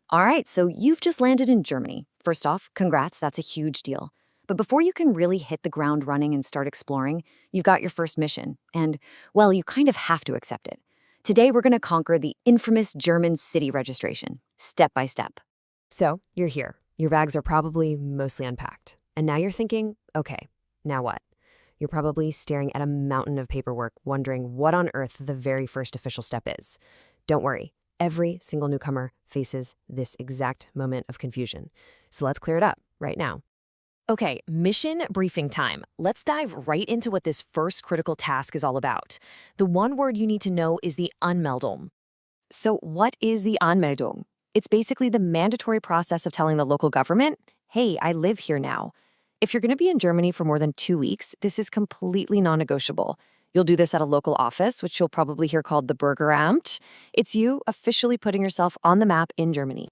All right, so you've just landed in Germany. First off, congrats, that's a huge deal. But before you can really hit the ground running and start exploring, you've got your first mission. And, well, you kind of have to accept it. Today, we're going to conquer the infamous German city registration, step by step. So, you're here. Your bags are probably mostly unpacked. And now you're thinking, okay, now what? You're probably staring at a mountain of paperwork, wondering what on earth the very first official step is. Don't worry, every single newcomer faces this exact moment of confusion. So let's clear it up right now. Okay, mission briefing time. Let's dive right into what this first critical task is all about. The one word you need to know is the Anmeldung. So, what is the Anmeldung? It's basically the mandatory process of telling the local government, hey, I live here now. If you're going to be in Germany for more than 2 weeks, this is completely non-negotiable. You'll do this at a local office, which you'll probably hear called the Bürgeramt. It's you officially putting yourself on the map in Germany.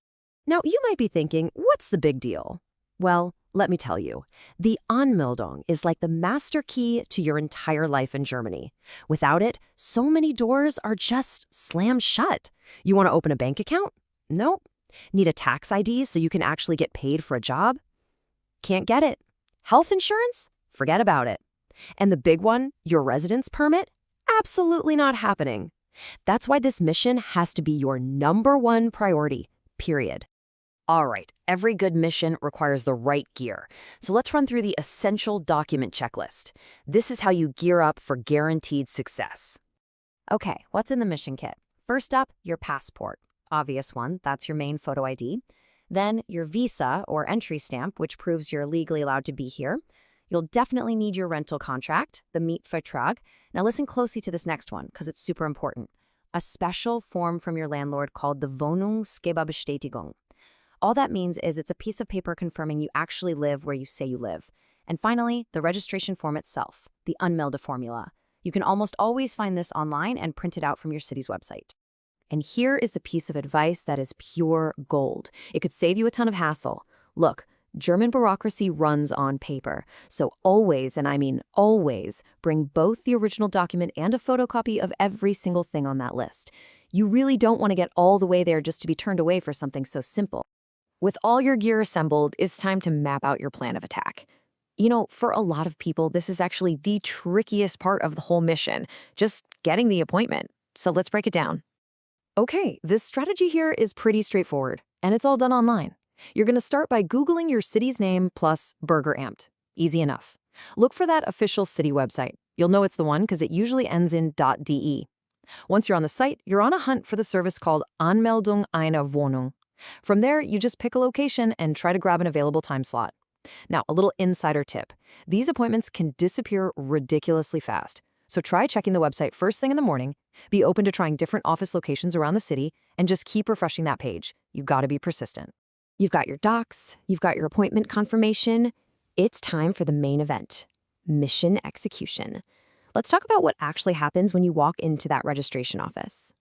Now, you might be thinking, what's the big deal? Well, let me tell you. The Anmeldung is like the master key to your entire life in Germany. Without it, so many doors are just slammed shut. You want to open a bank account? Nope. Need a tax ID so you can actually get paid for a job? Can't get it. Health insurance? Forget about it. And the big one, your residence permit? Absolutely not happening. That's why this mission has to be your #1 priority, period. All right, every good mission requires the right gear. So let's run through the essential document checklist. This is how you gear up for guaranteed success. Okay, what's in the mission kit? First up, your passport. Obvious one, that's your main photo ID. Then your visa or entry stamp, which proves you're legally allowed to be here. You'll definitely need your rental contract, the Mietvertrag. Now listen closely to this next one, because it's super important. A special form from your landlord called the Wohnungsgeberbestätigung. All that means is it's a piece of paper confirming you actually live where you say you live. And finally, the registration form itself, the Anmeldeformula. You can almost always find this online and print it out from your city's website. And here is a piece of advice that is pure gold. It could save you a ton of hassle. Look, German bureaucracy runs on paper. So always, and I mean always, bring both the original document and a photocopy of every single thing on that list. You really don't want to get all the way there just to be turned away for something so simple. With all your gear assembled, it's time to map out your plan of attack. You know, for a lot of people, this is actually the trickiest part of the whole mission, just getting the appointment. So let's break it down. Okay, this strategy here is pretty straightforward, and it's all done online. You're going to start by Googling your city's name plus Bürgeramt. Easy enough. Look for that official city website. You'll know it's the one because it usually ends in .de. Once you're on the site, you're on a hunt for the service called Anmeldung einer Wohnung. From there, you just pick a location and try to grab an available time slot. Now, a little insider tip. These appointments can disappear ridiculously fast. So try checking the website first thing in the morning, be open to trying different office locations around the city, and just keep refreshing that page. You've got to be persistent. You've got your docs, you've got your appointment confirmation. It's time for the main event, mission execution. Let's talk about what actually happens when you walk into that registration office.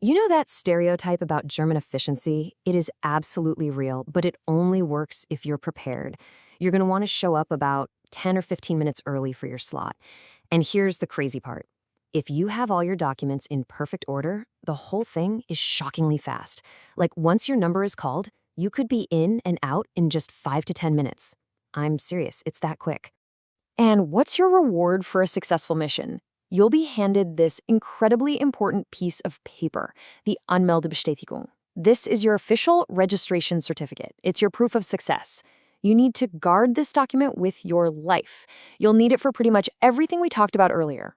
You know that stereotype about German efficiency? It is absolutely real, but it only works if you're prepared. You're going to want to show up about 10 or 15 minutes early for your slot. And here's the crazy part. If you have all your documents in perfect order, the whole thing is shockingly fast. Like once your number is called, you could be in and out in just 5 to 10 minutes. I'm serious, it's that quick. And what's your reward for a successful mission? You'll be handed this incredibly important piece of paper, the Anmeldebestätigung. This is your official registration certificate. It's your proof of success. You need to guard this document with your life. You'll need it for pretty much everything we talked about earlier.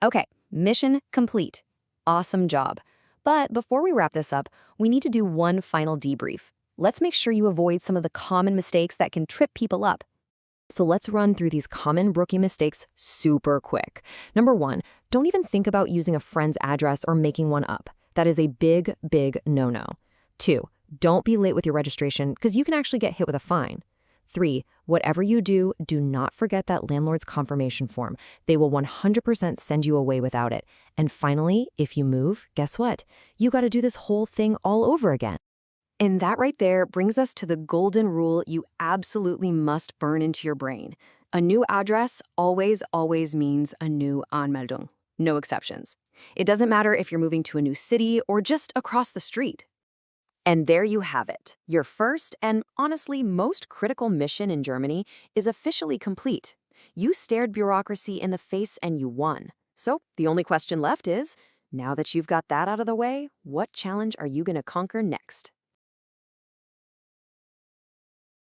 Okay, mission complete. Awesome job. But before we wrap this up, we need to do one final debrief. Let's make sure you avoid some of the common mistakes that can trip people up. So let's run through these common rookie mistakes super quick. Number 1, don't even think about using a friend's address or making one up. That is a big, big no-no. 2, don't be late with your registration because you can actually get hit with a fine. 3, whatever you do, do not forget that landlord's confirmation form. They will 100% send you away without it. And finally, if you move, guess what? You got to do this whole thing all over again. And that right there brings us to the golden rule you absolutely must burn into your brain. A new address always, always means a new Anmeldung. No exceptions. It doesn't matter if you're moving to a new city or just across the street. And there you have it. Your first and honestly most critical mission in Germany is officially complete. You stared bureaucracy in the face and you won. So the only question left is, now that you've got that out of the way, what challenge are you going to conquer next?